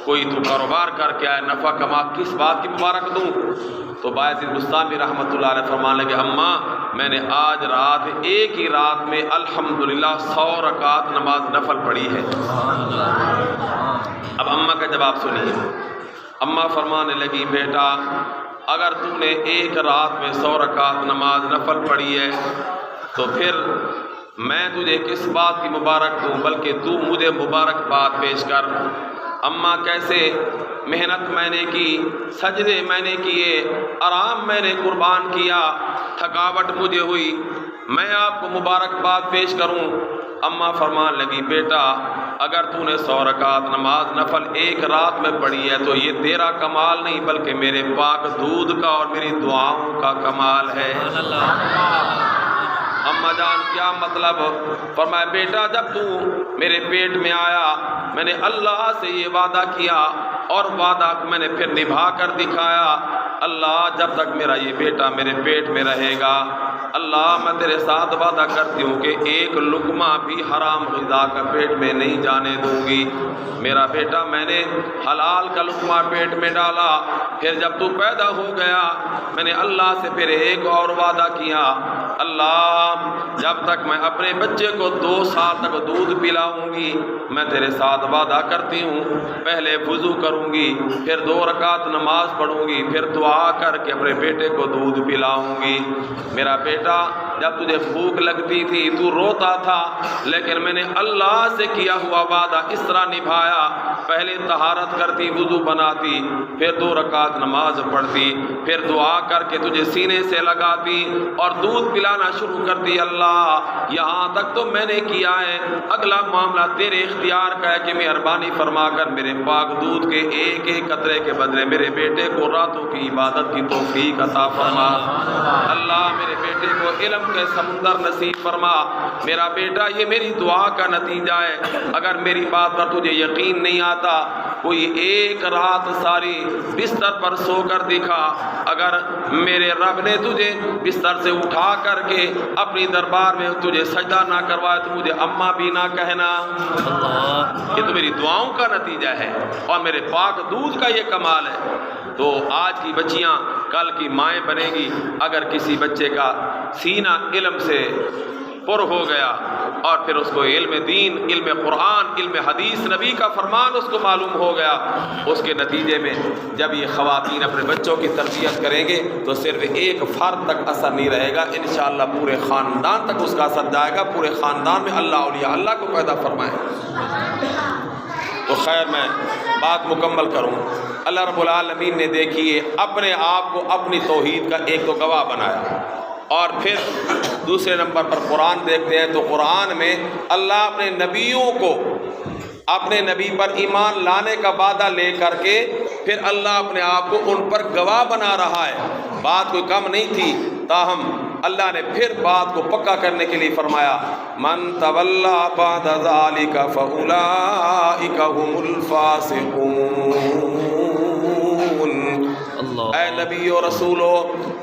کوئی تو کاروبار کر کے آئے، نفع کما، کس بات کی مبارک دوں؟ تو بایزید بستامی رحمۃ اللہ علیہ فرمانے لگے اماں میں نے آج رات ایک ہی رات میں الحمدللہ 100 رکعت نماز نفل پڑھی ہے۔ اب اماں کا جواب سنیے، اماں فرمانے لگی بیٹا اگر تو نے ایک رات میں 100 رکعت نماز نفل پڑھی ہے تو پھر میں تجھے کس بات کی مبارک دوں، بلکہ تو مجھے مبارکباد پیش کر۔ اماں کیسے محنت میں نے کی، سجدے میں نے کیے، آرام میں نے قربان کیا، تھکاوٹ مجھے ہوئی، میں آپ کو مبارکباد پیش کروں؟ اماں فرمان لگی بیٹا اگر تو نے 100 رکعت نماز نفل ایک رات میں پڑھی ہے تو یہ تیرا کمال نہیں بلکہ میرے پاک دودھ کا اور میری دعاؤں کا کمال ہے۔ اماں جان کیا مطلب؟ فرمایا بیٹا جب تو میرے پیٹ میں آیا میں نے اللہ سے یہ وعدہ کیا اور وعدہ میں نے پھر نبھا کر دکھایا، اللہ جب تک میرا یہ بیٹا میرے پیٹ میں رہے گا اللہ میں تیرے ساتھ وعدہ کرتی ہوں کہ ایک لقمہ بھی حرام غذا کا پیٹ میں نہیں جانے دوں گی۔ میرا بیٹا میں نے حلال کا لقمہ پیٹ میں ڈالا، پھر جب تو پیدا ہو گیا میں نے اللہ سے پھر ایک اور وعدہ کیا، اللہ جب تک میں اپنے بچے کو 2 سال تک دودھ پلاؤں گی میں تیرے ساتھ وعدہ کرتی ہوں پہلے وضو کروں گی، پھر 2 رکعت نماز پڑھوں گی، پھر دعا کر کے اپنے بیٹے کو دودھ پلاؤں گی۔ میرا بیٹا جب تجھے بھوک لگتی تھی تو روتا تھا، لیکن میں نے اللہ سے کیا ہوا وعدہ اس طرح نبھایا، پہلے طہارت کرتی، وضو بناتی، پھر 2 رکعت نماز پڑھتی، پھر دعا کر کے تجھے سینے سے لگاتی اور دودھ پلانا شروع کرتی۔ اللہ یہاں تک تو میں نے کیا ہے، اگلا معاملہ تیرے اختیار کا ہے کہ مہربانی فرما کر میرے پاک دودھ کے ایک ایک قطرے کے بدلے میرے بیٹے کو راتوں کی عبادت کی توفیق عطا فرما۔ اللہ میرے بیٹے کو علم کے سمندر نصیب فرما۔ میرا بیٹا یہ میری دعا کا نتیجہ ہے، اگر میری بات پر تجھے یقین نہیں آتا کوئی ایک رات ساری بستر پر سو کر دکھا، اگر میرے رب نے تجھے بستر سے اٹھا کر کے اپنی دربار میں تجھے سجدہ نہ کروائے تو مجھے اماں بھی نہ کہنا، یہ تو میری دعاؤں کا نتیجہ ہے اور میرے پاک دودھ کا یہ کمال ہے۔ تو آج کی بچیاں کل کی مائیں بنے گی۔ اگر کسی بچے کا سینہ علم سے پر ہو گیا اور پھر اس کو علم دین، علم قرآن، علم حدیث، نبی کا فرمان اس کو معلوم ہو گیا، اس کے نتیجے میں جب یہ خواتین اپنے بچوں کی تربیت کریں گے تو صرف ایک فرد تک اثر نہیں رہے گا، انشاءاللہ پورے خاندان تک اس کا اثر جائے گا، پورے خاندان میں اللہ اولیاء اللہ کو پیدا فرمائے۔ تو خیر میں بات مکمل کروں، اللہ رب العالمین نے دیکھیے اپنے آپ کو اپنی توحید کا ایک تو گواہ بنایا، اور پھر دوسرے نمبر پر قرآن دیکھتے ہیں تو قرآن میں اللہ اپنے نبیوں کو اپنے نبی پر ایمان لانے کا وعدہ لے کر کے پھر اللہ اپنے آپ کو ان پر گواہ بنا رہا ہے۔ بات کوئی کم نہیں تھی، تاہم اللہ نے پھر بات کو پکا کرنے کے لیے فرمایا من تولی بعد ذلک فاولئک هم الفاسقون۔ اے نبی و رسولو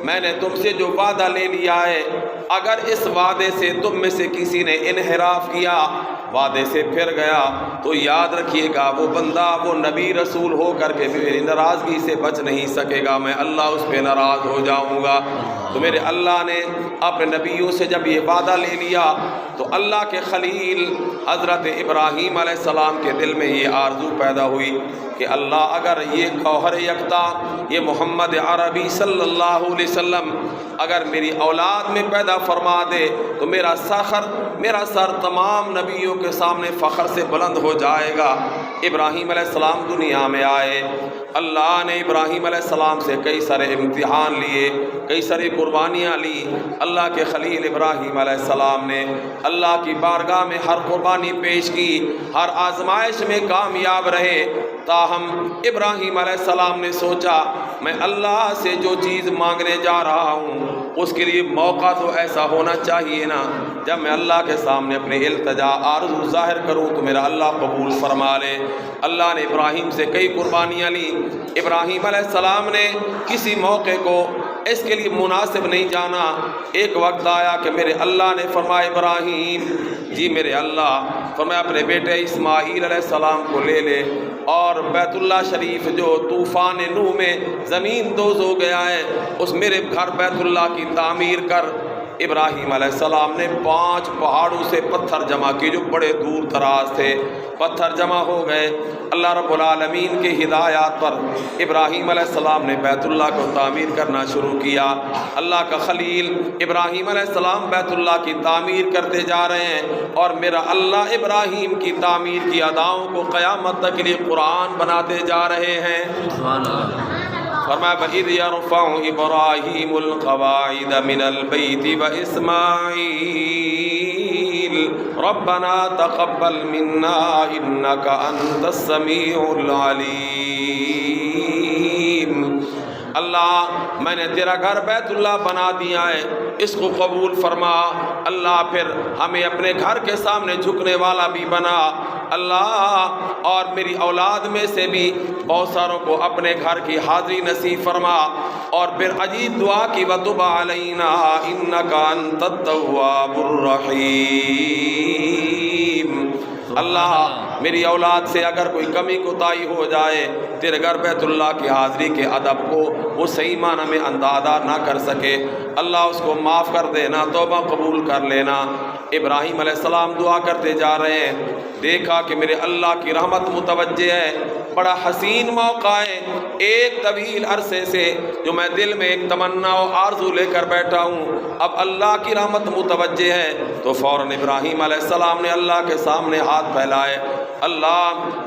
میں نے تم سے جو وعدہ لے لیا ہے، اگر اس وعدے سے تم میں سے کسی نے انحراف کیا، وعدے سے پھر گیا، تو یاد رکھیے گا وہ بندہ وہ نبی رسول ہو کر کے میری ناراضگی سے بچ نہیں سکے گا، میں اللہ اس پہ ناراض ہو جاؤں گا۔ تو میرے اللہ نے اپنے نبیوں سے جب یہ وعدہ لے لیا تو اللہ کے خلیل حضرت ابراہیم علیہ السلام کے دل میں یہ آرزو پیدا ہوئی کہ اللہ اگر یہ گوہر یکتا یہ محمد عربی صلی اللہ علیہ وسلم اگر میری اولاد میں پیدا فرما دے تو میرا سر تمام نبیوں کے سامنے فخر سے بلند ہو جائے گا۔ ابراہیم علیہ السلام دنیا میں آئے، اللہ نے ابراہیم علیہ السلام سے کئی سارے امتحان لیے، کئی ساری قربانیاں لی۔ اللہ کے خلیل ابراہیم علیہ السلام نے اللہ کی بارگاہ میں ہر قربانی پیش کی، ہر آزمائش میں کامیاب رہے، تاہم ابراہیم علیہ السلام نے سوچا میں اللہ سے جو چیز مانگنے جا رہا ہوں اس کے لیے موقع تو ایسا ہونا چاہیے نا، جب میں اللہ کے سامنے اپنے التجا آرزو ظاہر کروں تو میرا اللہ قبول فرما لے۔ اللہ نے ابراہیم سے کئی قربانیاں لی، ابراہیم علیہ السلام نے کسی موقع کو اس کے لیے مناسب نہیں جانا۔ ایک وقت آیا کہ میرے اللہ نے فرمایا ابراہیم جی میرے اللہ، فرمایا اپنے بیٹے اسماعیل علیہ السلام کو لے لے اور بیت اللہ شریف جو طوفان نوح میں زمین دوز ہو گیا ہے اس میرے گھر بیت اللہ کی تعمیر کر۔ ابراہیم علیہ السلام نے 5 پہاڑوں سے پتھر جمع کیے جو بڑے دور دراز تھے، پتھر جمع ہو گئے۔ اللہ رب العالمین کے ہدایات پر ابراہیم علیہ السلام نے بیت اللہ کو تعمیر کرنا شروع کیا۔ اللہ کا خلیل ابراہیم علیہ السلام بیت اللہ کی تعمیر کرتے جا رہے ہیں اور میرا اللہ ابراہیم کی تعمیر کی اداؤں کو قیامت تک کے لیے قرآن بناتے جا رہے ہیں۔ سبحان اللہ۔ فرمایا وَإِذْ يَرْفَعُ إِبْرَاهِيمُ الْقَوَاعِدَ مِنَ الْبَيْتِ وَإِسْمَاعِيلُ رَبَّنَا تَقَبَّلْ مِنَّا إِنَّكَ أَنْتَ السَّمِيعُ الْعَلِيمُ۔ اللہ میں نے تیرا گھر بیت اللہ بنا دیا ہے، اس کو قبول فرما۔ اللہ پھر ہمیں اپنے گھر کے سامنے جھکنے والا بھی بنا اللہ، اور میری اولاد میں سے بھی بہت ساروں کو اپنے گھر کی حاضری نصیب فرما، اور پھر عجیب دعا کی وَتُبْ عَلَيْنَا إِنَّكَ أَنْتَ التَّوَّابُ الرَّحِيمُ۔ اللہ میری اولاد سے اگر کوئی کمی کوتاہی ہو جائے، تیرے گھر بیت اللہ کی حاضری کے ادب کو وہ صحیح معنی میں ادا نہ کر سکے، اللہ اس کو معاف کر دینا، توبہ قبول کر لینا۔ ابراہیم علیہ السلام دعا کرتے جا رہے ہیں، دیکھا کہ میرے اللہ کی رحمت متوجہ ہے، بڑا حسین موقع ہے، ایک طویل عرصے سے جو میں دل میں ایک تمنا و آرزو لے کر بیٹھا ہوں، اب اللہ کی رحمت متوجہ ہے، تو فوراً ابراہیم علیہ السلام نے اللہ کے سامنے ہاتھ پھیلائے، اللہ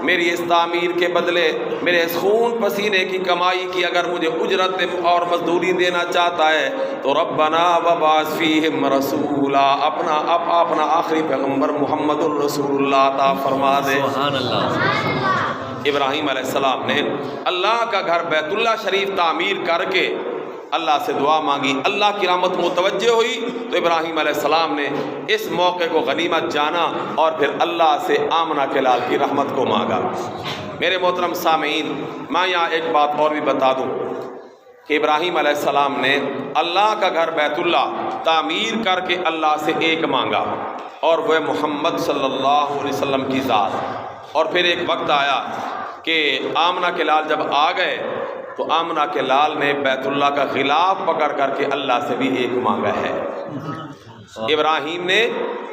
میری اس تعمیر کے بدلے میرے اس خون پسینے کی کمائی کی اگر مجھے اجرت اور مزدوری دینا چاہتا ہے تو ربنا وبعث فیہم رسولا، اپنا آخری پیغمبر محمد الرسول اللہ عطا فرما دے۔ سبحان اللہ۔ ابراہیم علیہ السلام نے اللہ کا گھر بیت اللہ شریف تعمیر کر کے اللہ سے دعا مانگی، اللہ کی رحمت متوجہ ہوئی تو ابراہیم علیہ السلام نے اس موقع کو غنیمت جانا اور پھر اللہ سے آمنہ کے لال کی رحمت کو مانگا۔ میرے محترم سامعین، میں یہاں ایک بات اور بھی بتا دوں کہ ابراہیم علیہ السلام نے اللہ کا گھر بیت اللہ تعمیر کر کے اللہ سے ایک مانگا، اور وہ محمد صلی اللہ علیہ وسلم کی ذات، اور پھر ایک وقت آیا کہ آمنہ کے لال جب آ گئے تو آمنہ کے لال نے بیت اللہ کا غلاف پکڑ کر کے اللہ سے بھی ایک مانگا ہے۔ ابراہیم نے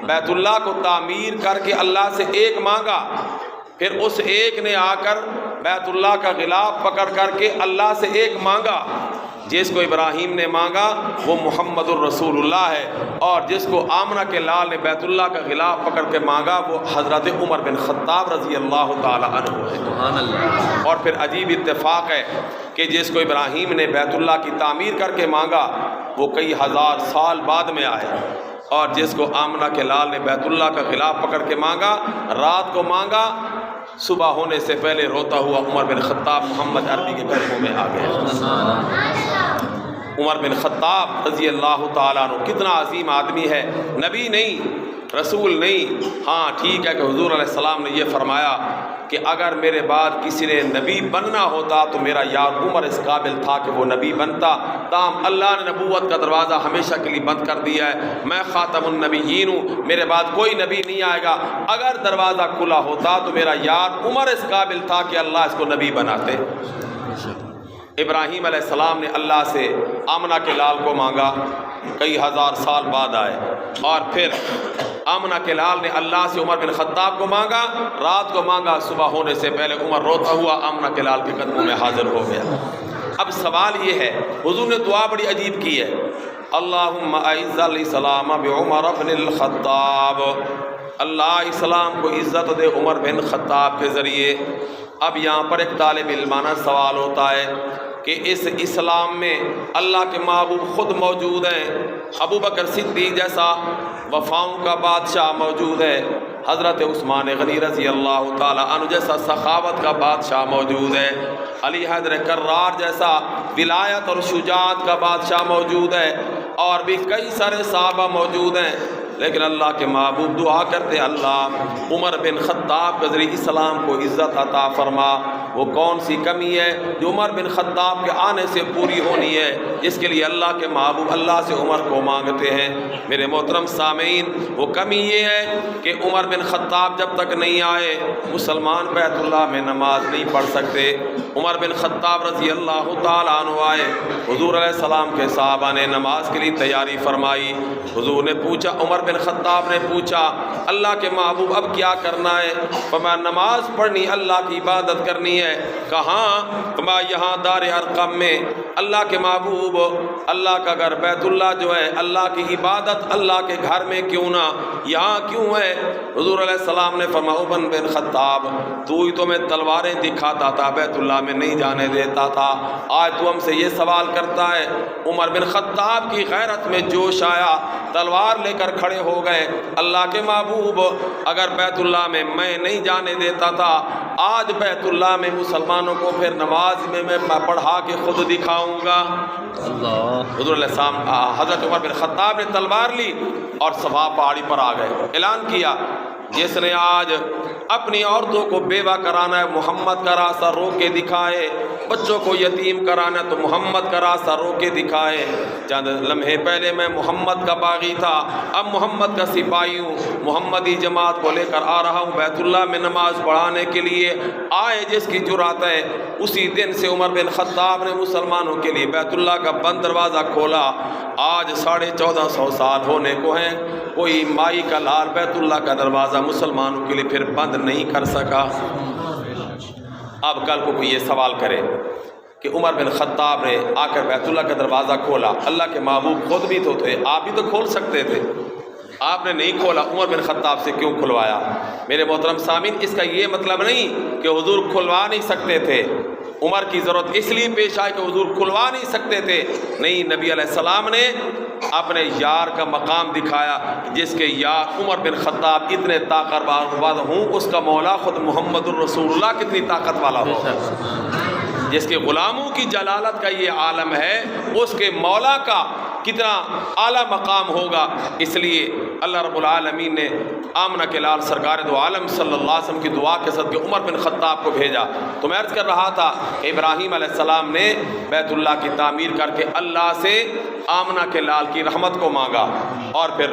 بیت اللہ کو تعمیر کر کے اللہ سے ایک مانگا، پھر اس ایک نے آ کر بیت اللہ کا غلاف پکڑ کر کے اللہ سے ایک مانگا۔ جس کو ابراہیم نے مانگا وہ محمد الرسول اللہ ہے، اور جس کو آمنہ کے لال نے بیت اللہ کا غلاف پکڑ کے مانگا وہ حضرت عمر بن خطاب رضی اللہ تعالی عنہ ہے۔ سبحان اللہ۔ اور پھر عجیب اتفاق ہے کہ جس کو ابراہیم نے بیت اللہ کی تعمیر کر کے مانگا وہ کئی ہزار سال بعد میں آئے، اور جس کو آمنہ کے لال نے بیت اللہ کا غلاف پکڑ کے مانگا، رات کو مانگا، صبح ہونے سے پہلے روتا ہوا عمر بن خطاب محمد عربی کے قدموں میں آ گیا۔ عمر بن خطاب رضی اللہ تعالیٰ عنہ کتنا عظیم آدمی ہے، نبی نہیں، رسول نہیں، ہاں ٹھیک ہے کہ حضور علیہ السلام نے یہ فرمایا کہ اگر میرے بعد کسی نے نبی بننا ہوتا تو میرا یار عمر اس قابل تھا کہ وہ نبی بنتا، تاہم اللہ نے نبوت کا دروازہ ہمیشہ کے لیے بند کر دیا ہے، میں خاتم النبیین ہوں، میرے بعد کوئی نبی نہیں آئے گا، اگر دروازہ کھلا ہوتا تو میرا یار عمر اس قابل تھا کہ اللہ اس کو نبی بناتے۔ ابراہیم علیہ السلام نے اللہ سے آمنہ کے لال کو مانگا، کئی ہزار سال بعد آئے، اور پھر آمنہ کے لال نے اللہ سے عمر بن خطاب کو مانگا، رات کو مانگا، صبح ہونے سے پہلے عمر روتا ہوا آمنہ کے لال کے قدموں میں حاضر ہو گیا۔ اب سوال یہ ہے، حضور نے دعا بڑی عجیب کی ہے، اللہم اعز الاسلام بعمر بن الخطاب، اللہ اسلام کو عزت دے عمر بن خطاب کے ذریعے۔ اب یہاں پر ایک طالب علمانہ سوال ہوتا ہے کہ اس اسلام میں اللہ کے محبوب خود موجود ہیں، ابو بکر صدیق جیسا وفاؤں کا بادشاہ موجود ہے، حضرت عثمان غنی رضی اللہ تعالیٰ عنہ جیسا سخاوت کا بادشاہ موجود ہے، علی حیدر کرار جیسا ولایت اور شجاعت کا بادشاہ موجود ہے، اور بھی کئی سارے صحابہ موجود ہیں، لیکن اللہ کے محبوب دعا کرتے اللہ عمر بن خطاب کے ذریعے اسلام کو عزت عطا فرما۔ وہ کون سی کمی ہے جو عمر بن خطاب کے آنے سے پوری ہونی ہے، جس کے لیے اللہ کے محبوب اللہ سے عمر کو مانگتے ہیں؟ میرے محترم سامعین، وہ کمی یہ ہے کہ عمر بن خطاب جب تک نہیں آئے مسلمان بیت اللہ میں نماز نہیں پڑھ سکتے۔ عمر بن خطاب رضی اللہ تعالیٰ عنہ آئے، حضور علیہ السلام کے صحابہ نے نماز کے لیے تیاری فرمائی، حضور نے پوچھا، عمر بن خطاب نے پوچھا اللہ کے محبوب اب کیا کرنا ہے؟ فرمایا نماز پڑھنی، اللہ کی عبادت کرنی ہے۔ کہاں؟ فرمایا یہاں دار ارقم میں۔ اللہ کے محبوب اللہ کا گھر بیت اللہ جو ہے، اللہ کی عبادت اللہ کے گھر میں کیوں نہ، یہاں کیوں ہے؟ حضور علیہ السلام نے فرمایا عمر بن خطاب تو ہی تو میں تلواریں دکھاتا تھا بیت اللہ میں نہیں جانے دیتا تھا، آج تو ہم سے یہ سوال کرتا ہے۔ عمر بن خطاب کی غیرت میں جوش آیا، تلوار لے کر کھڑے ہو گئے، اللہ کے محبوب اگر بیت اللہ میں میں نہیں جانے دیتا تھا، آج بیت اللہ میں مسلمانوں کو پھر نماز میں پڑھا کے خود دکھاؤں گا۔ حضور علیہ السلام حضرت عمر بن خطاب نے تلوار لی اور صفا پہاڑی پر آ گئے، اعلان کیا جس نے آج اپنی عورتوں کو بیوہ کرانا ہے محمد کا راستہ رو کے دکھائے، بچوں کو یتیم کرانا ہے تو محمد کا راستہ رو کے دکھائے۔ چند لمحے پہلے میں محمد کا باغی تھا، اب محمد کا سپاہی ہوں، محمدی جماعت کو لے کر آ رہا ہوں بیت اللہ میں نماز پڑھانے کے لیے۔ آئے جس کی جرات ہے، اسی دن سے عمر بن خطاب نے مسلمانوں کے لیے بیت اللہ کا بند دروازہ کھولا۔ آج 1450 سال ہونے کو ہیں، کوئی مائی کا لال بیت اللہ کا دروازہ مسلمانوں کے لیے پھر بند نہیں کر سکا۔ اب کل کو کوئی یہ سوال کرے کہ عمر بن خطاب نے آ کر بیت اللہ کا دروازہ کھولا، اللہ کے محبوب خود بھی تو تھے، آپ بھی تو کھول سکتے تھے، آپ نے نہیں کھولا، عمر بن خطاب سے کیوں کھلوایا؟ میرے محترم سامعین، اس کا یہ مطلب نہیں کہ حضور کھلوا نہیں سکتے تھے، عمر کی ضرورت اس لیے پیش آئی کہ حضور کھلوا نہیں سکتے تھے، نہیں، نبی علیہ السلام نے اپنے یار کا مقام دکھایا، جس کے یار عمر بن خطاب اتنے طاقتور ہوں، اس کا مولا خود محمد الرسول اللہ کتنی طاقت والا ہو، جس کے غلاموں کی جلالت کا یہ عالم ہے، اس کے مولا کا کتنا اعلیٰ مقام ہوگا۔ اس لیے اللہ رب العالمین نے آمنہ کے لال سرکار دو عالم صلی اللہ علیہ وسلم کی دعا کے صدقے عمر بن خطاب کو بھیجا۔ تو میں عرض کر رہا تھا کہ ابراہیم علیہ السلام نے بیت اللہ کی تعمیر کر کے اللہ سے آمنہ کے لال کی رحمت کو مانگا، اور پھر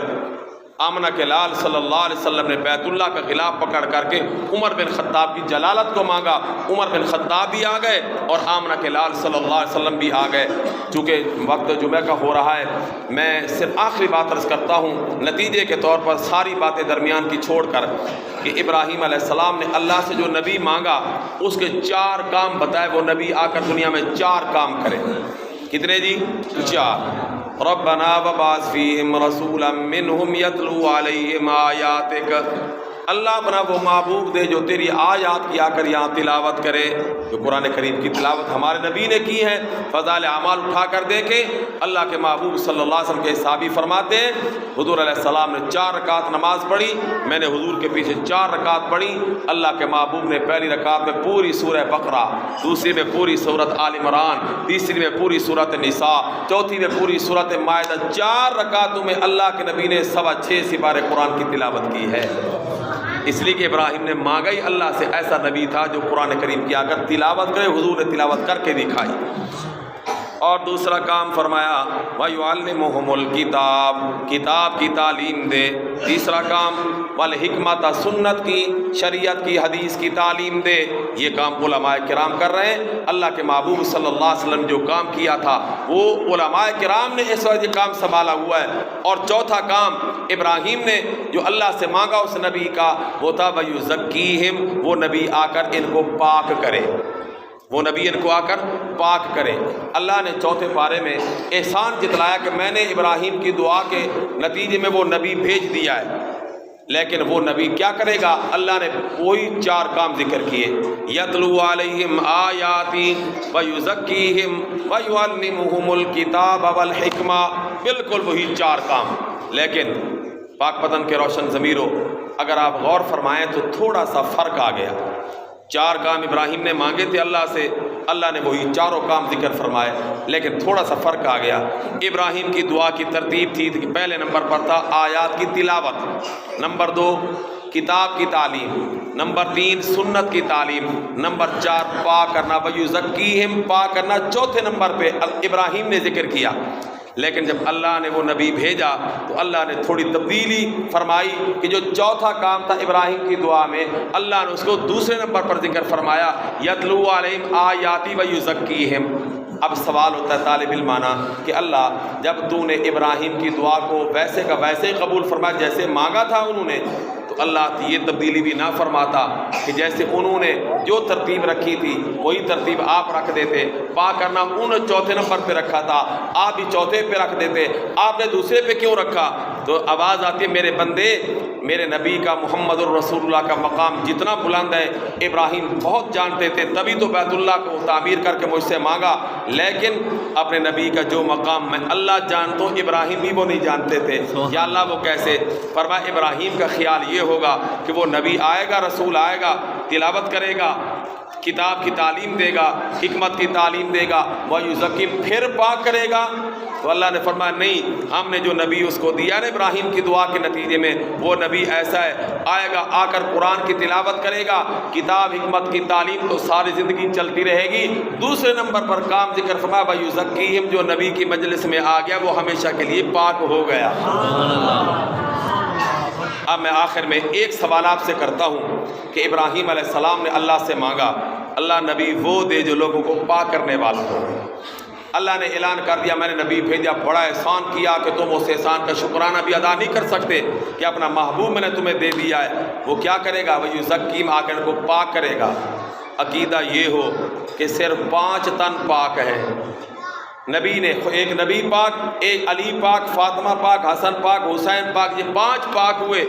آمنہ کے لال صلی اللہ علیہ وسلم نے بیت اللہ کا غلاف پکڑ کر کے عمر بن خطاب کی جلالت کو مانگا، عمر بن خطاب بھی آ گئے اور آمنہ کے لال صلی اللہ علیہ وسلم بھی آ گئے۔ چونکہ وقت جمعہ کا ہو رہا ہے، میں صرف آخری بات عرض کرتا ہوں نتیجے کے طور پر، ساری باتیں درمیان کی چھوڑ کر، کہ ابراہیم علیہ السلام نے اللہ سے جو نبی مانگا اس کے 4 کام بتائے، وہ نبی آ کر دنیا میں 4 کام کرے۔ کتنے جی؟ 4۔ ربنا وبعث فیہم رسولا منہم یتلو علیہم آیاتک، اللہ اپنا وہ محبوب دے جو تیری آیات کی آ کر یہاں تلاوت کرے۔ جو قرآن کریم کی تلاوت ہمارے نبی نے کی ہے، فضائل اعمال اٹھا کر دیکھیں، اللہ کے محبوب صلی اللہ علیہ وسلم کے صحابی فرماتے ہیں حضور علیہ السلام نے 4 رکعت نماز پڑھی، میں نے حضور کے پیچھے 4 رکعت پڑھی، اللہ کے محبوب نے پہلی رکعت میں پوری سورہ بقرہ، دوسری میں پوری سورۃ آل عمران، تیسری میں پوری سورۃ نساء، چوتھی میں پوری سورۃ مائدہ، 4 رکعتوں میں اللہ کے نبی نے 6.25 سپارے قرآن کی تلاوت کی ہے۔ اس لیے کہ ابراہیم نے مانگا ہی اللہ سے، ایسا نبی تھا جو قرآن کریم کی آ کر تلاوت کرے، حضور نے تلاوت کر کے دکھائی۔ اور دوسرا کام فرمایا وَيُعَلِّمُهُمُ الْكِتَابَ، کتاب کی تعلیم دے۔ تیسرا کام والحکمت، سنت کی، شریعت کی، حدیث کی تعلیم دے۔ یہ کام علماء کرام کر رہے ہیں، اللہ کے محبوب صلی اللہ علیہ وسلم جو کام کیا تھا وہ علماء کرام نے اس وقت یہ کام سنبھالا ہوا ہے۔ اور چوتھا کام ابراہیم نے جو اللہ سے مانگا اس نبی کا، وہ تھا وَيُزَكِّيهِمْ، وہ نبی آ کر ان کو پاک کرے، وہ نبی ان کو آ کر پاک کرے۔ اللہ نے چوتھے پارے میں احسان جتلایا کہ میں نے ابراہیم کی دعا کے نتیجے میں وہ نبی بھیج دیا ہے، لیکن وہ نبی کیا کرے گا؟ اللہ نے وہی 4 کام ذکر کیے، یتلو علیہم آیاتی ویزکیہم ویعلمہم الکتاب والحکمہ، بالکل وہی 4 کام۔ لیکن پاک پتن کے روشن ضمیرو، اگر آپ غور فرمائیں تو تھوڑا سا فرق آ گیا۔ 4 کام ابراہیم نے مانگے تھے اللہ سے، اللہ نے وہی 4 کام ذکر فرمائے، لیکن تھوڑا سا فرق آ گیا۔ ابراہیم کی دعا کی ترتیب تھی کہ پہلے نمبر پر تھا آیات کی تلاوت، نمبر 2 کتاب کی تعلیم، نمبر 3 سنت کی تعلیم، نمبر 4 پاک کرنا، وَيُزَكِّيهِمْ، پاک کرنا۔ چوتھے نمبر پہ ابراہیم نے ذکر کیا، لیکن جب اللہ نے وہ نبی بھیجا تو اللہ نے تھوڑی تبدیلی فرمائی کہ جو چوتھا کام تھا ابراہیم کی دعا میں، اللہ نے اس کو دوسرے نمبر پر ذکر فرمایا، یتلو علیہم آیاتی ویزکیہم۔ اب سوال ہوتا ہے طالب علمانہ کہ اللہ جب تو نے ابراہیم کی دعا کو ویسے کا ویسے ہی قبول فرمایا جیسے مانگا تھا انہوں نے، تو اللہ یہ تبدیلی بھی نہ فرماتا کہ جیسے انہوں نے جو ترتیب رکھی تھی وہی ترتیب آپ رکھ دیتے، پاک کرنا انہوں نے چوتھے نمبر پہ رکھا تھا، آپ بھی چوتھے پہ رکھ دیتے، آپ نے دوسرے پہ کیوں رکھا؟ تو آواز آتی ہے میرے بندے، میرے نبی کا محمد الرسول اللہ کا مقام جتنا بلند ہے ابراہیم بہت جانتے تھے، تبھی تو بیت اللہ کو تعمیر کر کے مجھ سے مانگا، لیکن اپنے نبی کا جو مقام میں اللہ جانتا ہوں ابراہیم بھی وہ نہیں جانتے تھے۔ یا اللہ وہ کیسے؟ فرمایا ابراہیم کا خیال یہ ہوگا کہ وہ نبی آئے گا، رسول آئے گا، تلاوت کرے گا، کتاب کی تعلیم دے گا، حکمت کی تعلیم دے گا، وَيُزَكِّيهِمْ پھر پاک کرے گا۔ تو اللہ نے فرمایا نہیں، ہم نے جو نبی اس کو دیا نا ابراہیم کی دعا کے نتیجے میں، وہ نبی ایسا ہے، آئے گا، آ کر قرآن کی تلاوت کرے گا، کتاب حکمت کی تعلیم تو ساری زندگی چلتی رہے گی۔ دوسرے نمبر پر کام ذکر فرمایا وَيُزَكِّيهِمْ، جو نبی کی مجلس میں آ گیا وہ ہمیشہ کے لیے پاک ہو گیا۔ اب میں آخر میں ایک سوال آپ سے کرتا ہوں کہ ابراہیم علیہ السلام نے اللہ سے مانگا، اللہ نبی وہ دے جو لوگوں کو پاک کرنے والا ہو۔ اللہ نے اعلان کر دیا میں نے نبی بھیجا، بڑا احسان کیا کہ تم اس احسان کا شکرانہ بھی ادا نہیں کر سکتے کہ اپنا محبوب میں نے تمہیں دے دیا ہے۔ وہ کیا کرے گا؟ وَيُزَكِّيهِمْ، آ کر ان کو پاک کرے گا۔ عقیدہ یہ ہو کہ صرف 5 تن پاک ہے، نبی نے، ایک نبی پاک، ایک علی پاک، فاطمہ پاک، حسن پاک، حسین پاک، یہ 5 پاک ہوئے۔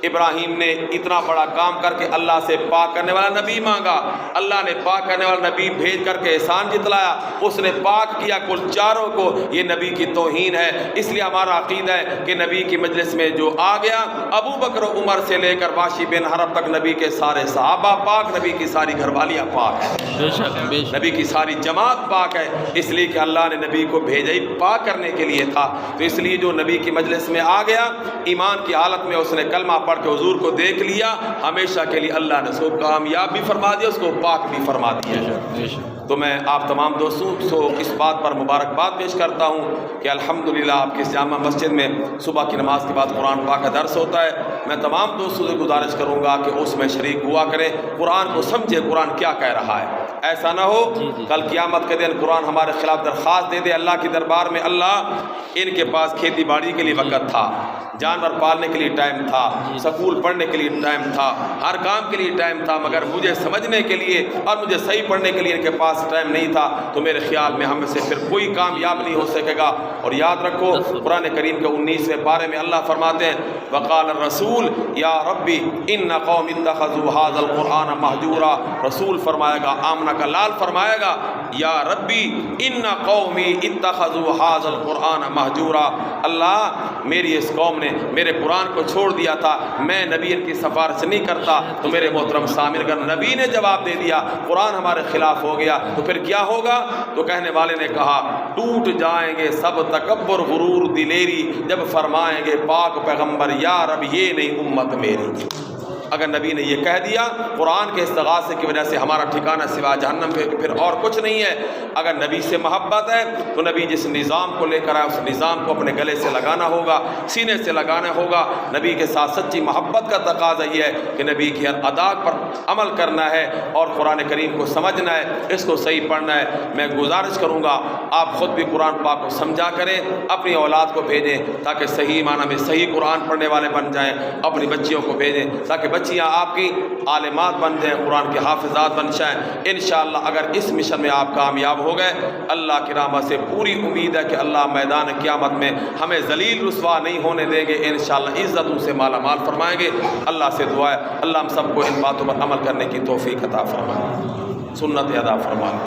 ابراہیم نے اتنا بڑا کام کر کے اللہ سے پاک کرنے والا نبی مانگا، اللہ نے پاک کرنے والا نبی بھیج کر کے احسان جتلایا، اس نے پاک کیا کل چاروں کو۔ یہ نبی کی توہین ہے، اس لیے ہمارا عقیدہ ہے کہ نبی کی مجلس میں جو آ گیا، ابو بکر و عمر سے لے کر واشی بن حرب تک نبی کے سارے صحابہ پاک، نبی کی ساری گھر والیاں پاک ہیں، بے شک بے شک، نبی کی ساری جماعت پاک ہے، اس لیے کہ اللہ نے نبی کو بھیجا ہی پاک کرنے کے لیے تھا۔ تو اس لیے جو نبی کی مجلس میں آ گیا، ایمان کی حالت میں اس نے کلمہ پڑھ کے حضور کو دیکھ لیا، ہمیشہ کے لیے اللہ نے اس کو کامیاب بھی فرما دیا، اس کو پاک بھی فرما دیا۔ تو میں آپ تمام دوستوں کو اس بات پر مبارکباد پیش کرتا ہوں کہ الحمدللہ آپ کی اس جامع مسجد میں صبح کی نماز کے بعد قرآن پاک کا درس ہوتا ہے۔ میں تمام دوستوں سے گزارش کروں گا کہ اس میں شریک ہوا کریں، قرآن کو سمجھے قرآن کیا کہہ رہا ہے۔ ایسا نہ ہو کل قیامت کے دن قرآن ہمارے خلاف درخواست دے دے اللہ کی دربار میں، اللہ ان کے پاس کھیتی باڑی کے لیے وقت تھا، جانور پالنے کے لیے ٹائم تھا، سکول پڑھنے کے لیے ٹائم تھا، ہر کام کے لیے ٹائم تھا، مگر مجھے سمجھنے کے لیے اور مجھے صحیح پڑھنے کے لیے ان کے پاس ٹائم نہیں تھا، تو میرے خیال میں ہم سے پھر کوئی کامیاب نہیں ہو سکے گا۔ اور یاد رکھو قرآن کریم کے 19ویں پارے میں اللہ فرماتے ہیں وقال الرسول یا ربی ان قوم اتخذوا هذا القرآن مہجورا، رسول فرمائے گا، آمنہ کا لال فرمائے گا یا ربی ان قومی اتخذوا هذا القرآن مہجورا، اللہ میری اس قوم نے میرے قرآن کو چھوڑ دیا تھا، میں نبی ان کی سفارش نہیں کرتا۔ تو میرے محترم سامعین، اگر نبی نے جواب دے دیا قرآن ہمارے خلاف ہو گیا تو پھر کیا ہوگا؟ تو کہنے والے نے کہا ٹوٹ جائیں گے سب تکبر غرور دلیری، جب فرمائیں گے پاک پیغمبر یا رب یہ نہیں امت میری۔ اگر نبی نے یہ کہہ دیا قرآن کے استغاثے کی وجہ سے ہمارا ٹھکانہ سوا جہنم کے پھر اور کچھ نہیں ہے۔ اگر نبی سے محبت ہے تو نبی جس نظام کو لے کر آئے اس نظام کو اپنے گلے سے لگانا ہوگا، سینے سے لگانا ہوگا۔ نبی کے ساتھ سچی محبت کا تقاضا یہ ہے کہ نبی کی ہر ادا پر عمل کرنا ہے اور قرآن کریم کو سمجھنا ہے، اس کو صحیح پڑھنا ہے۔ میں گزارش کروں گا آپ خود بھی قرآن پاک کو سمجھا کریں، اپنی اولاد کو بھیجیں تاکہ صحیح معنی میں صحیح قرآن پڑھنے والے بن جائیں، اپنی بچیوں کو بھیجیں تاکہ بچیاں آپ کی عالمات بن جائیں، قرآن کے حافظات بن جائیں۔ انشاءاللہ اگر اس مشن میں آپ کامیاب ہو گئے، اللہ کی رحمت سے پوری امید ہے کہ اللہ میدان قیامت میں ہمیں ذلیل رسوا نہیں ہونے دیں گے، انشاءاللہ عزتوں سے مالا مال فرمائیں گے۔ اللہ سے دعا ہے اللہ ہم سب کو ان باتوں پر عمل کرنے کی توفیق عطا فرمائے، سنت ادا فرمائے۔